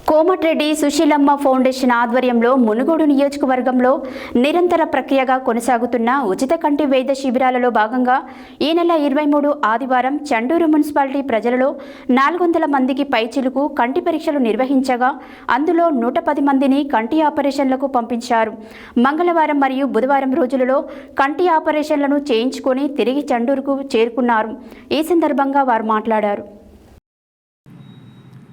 Komatireddy Susheelamma foundation ఆధ్వర్యంలో మునుగోడు నియోజకవర్గంలో నిరంతర ప్రక్రియగా కొనసాగుతున్న ఉచిత కంటి వైద్య శిబిరాలలో భాగంగా ఈ నెల 23 ఆదివారం చండూరు మున్సిపాలిటీ ప్రజలలో 400 మందికి పైచిలుకు కంటి పరీక్షలు నిర్వహించగా అందులో 110 మందిని కంటి ఆపరేషన్లకు పంపించారు. మంగళవారం మరియు బుధవారం రోజులలో కంటి ఆపరేషన్లను చేయించుకొని తిరిగి చండూరుకు చేరుకున్నారు. ఈ సందర్భంగా వారు మాట్లాడారు.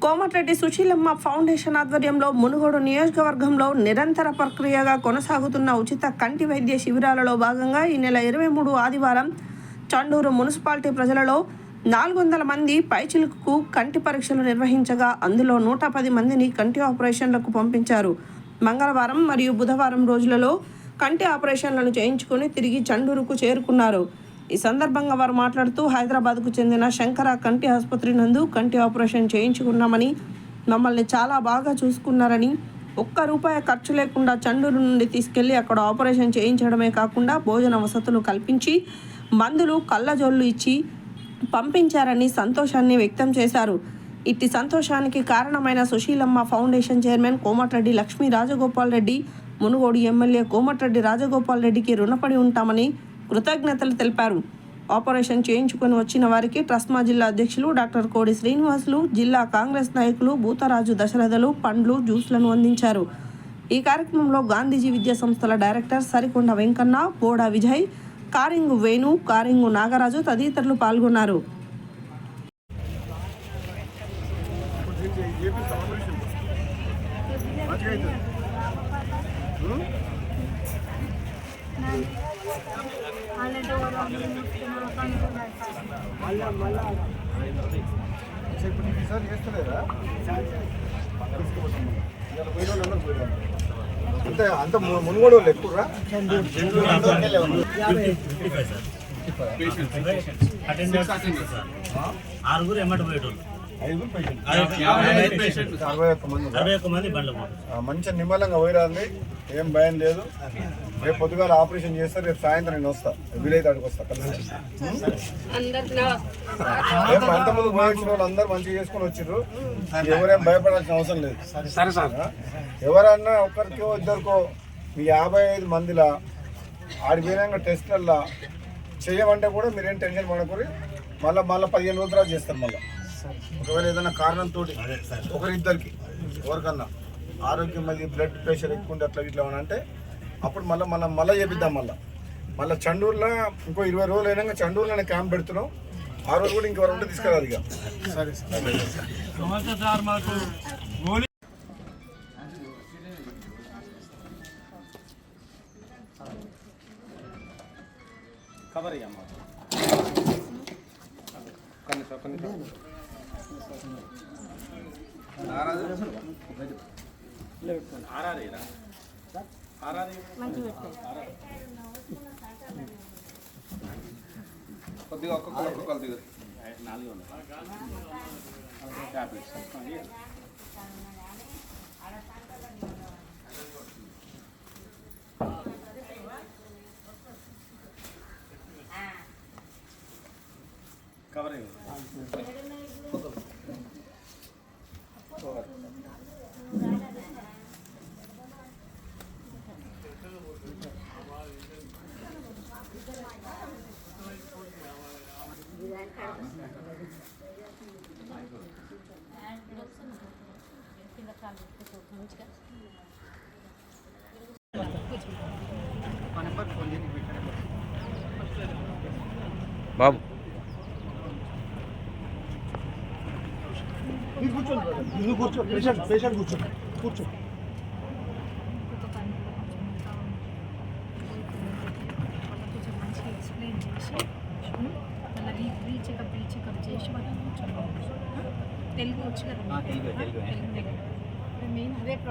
కోమటిరెడ్డి సుశీలమ్మ ఫౌండేషన్ ఆధ్వర్యంలో మునుగోడు నియోజకవర్గంలో నిరంతర ప్రక్రియగా కొనసాగుతున్న ఉచిత కంటి వైద్య శిబిరాలలో భాగంగా ఈ నెల 23 ఆదివారం చండూరు మున్సిపాలిటీ ప్రజలలో 400 మంది పైచిలుకు కంటి పరీక్షలు నిర్వహించగా అందులో 110 మందిని కంటి ఆపరేషన్లకు పంపించారు. మంగళవారం మరియు బుధవారం రోజులలో కంటి ఆపరేషన్లను చేయించుకొని తిరిగి చండూరుకు చేరుకున్నారు. ఈ సందర్భంగా వారు మాట్లాడుతూ హైదరాబాద్కు చెందిన శంకర కంటి ఆసుపత్రి నందు కంటి ఆపరేషన్ చేయించుకున్నామని, మమ్మల్ని చాలా బాగా చూసుకున్నారని, ₹1 ఖర్చు లేకుండా చండూరు నుండి తీసుకెళ్లి అక్కడ ఆపరేషన్ చేయించడమే కాకుండా భోజన వసతులు కల్పించి మందులు కళ్ళజోళ్ళు ఇచ్చి పంపించారని సంతోషాన్ని వ్యక్తం చేశారు. ఇట్టి సంతోషానికి కారణమైన Sushilamma foundation chairman Komatireddy Lakshmi Rajagopal Reddy, Munugode MLA Komatireddy Rajagopal రెడ్డికి రుణపడి ఉంటామని కృతజ్ఞతలు తెలిపారు. ఆపరేషన్ చేయించుకొని వచ్చిన వారికి ట్రస్మా జిల్లా అధ్యక్షులు డాక్టర్ కోడి శ్రీనివాసులు, జిల్లా కాంగ్రెస్ నాయకులు భూతరాజు దశరథలు పండ్లు, జ్యూస్లను అందించారు. ఈ కార్యక్రమంలో గాంధీజీ విద్యా సంస్థల డైరెక్టర్ సరికొండ వెంకన్న, బోడా విజయ్, కారింగు వేణు, కారింగు నాగరాజు తదితరులు పాల్గొన్నారు. అంత మునుగోడు వాళ్ళు ఎక్కువ ఆరుగురు ఎమ్మటి పోయేటోళ్ళు, 61 మంది బండ్లు. మంచిగా నిమ్మలంగా పోయిరాంది, ఏం భయం లేదు. రేపు పొద్దుగాల ఆపరేషన్ చేస్తారు, రేపు సాయంత్రం నేను వస్తా, వీలైతే అడిగి వస్తా. అంతమంది పోయించిన వాళ్ళు అందరూ మంచిగా చేసుకుని వచ్చిర్రు. ఎవరేం భయపడాల్సిన అవసరం లేదు. ఎవరన్నా ఒక్కరికో ఇద్దరికో మీ 55 మందిలా ఆడిపోయినాక టెస్ట్లల్లా చేయమంటే కూడా మీరేం టెన్షన్ పడకూరి. మళ్ళీ 15 రోజుల తర్వాత చేస్తారు. మళ్ళీ ఒకవేళ ఏదైనా కారణంతో ఒకరిద్దరికి ఎవరికన్నా ఆరోగ్యం మళ్ళీ బ్లడ్ ప్రెషర్ ఎక్కువ ఉండి అట్లా ఇట్లా అంటే అప్పుడు మళ్ళీ చేపిద్దాం. మళ్ళీ చండూరులో ఇంకో 20 రోజులు అయినాక చండూరులోనే క్యాంప్ పెడుతున్నాం. ఆ రోజు కూడా ఇంకెవరు ఉంటే తీసుకురాదు. ఇక సరే కవర్ అయ్యమ్మ కొద్దిగా ఒక్కొక్కరు దిగు 4 ట్యాబ్లెట్స్ కవర్ అయ్యి బాబు కూర్చో, పేషెంట్ కూర్చో. ఎక్స్ప్లెయిన్ చేసి మళ్ళీ రీచెకప్ చేసి వాళ్ళని తెలుగు వచ్చు కదా, తెలుగు మెయిన్ అదే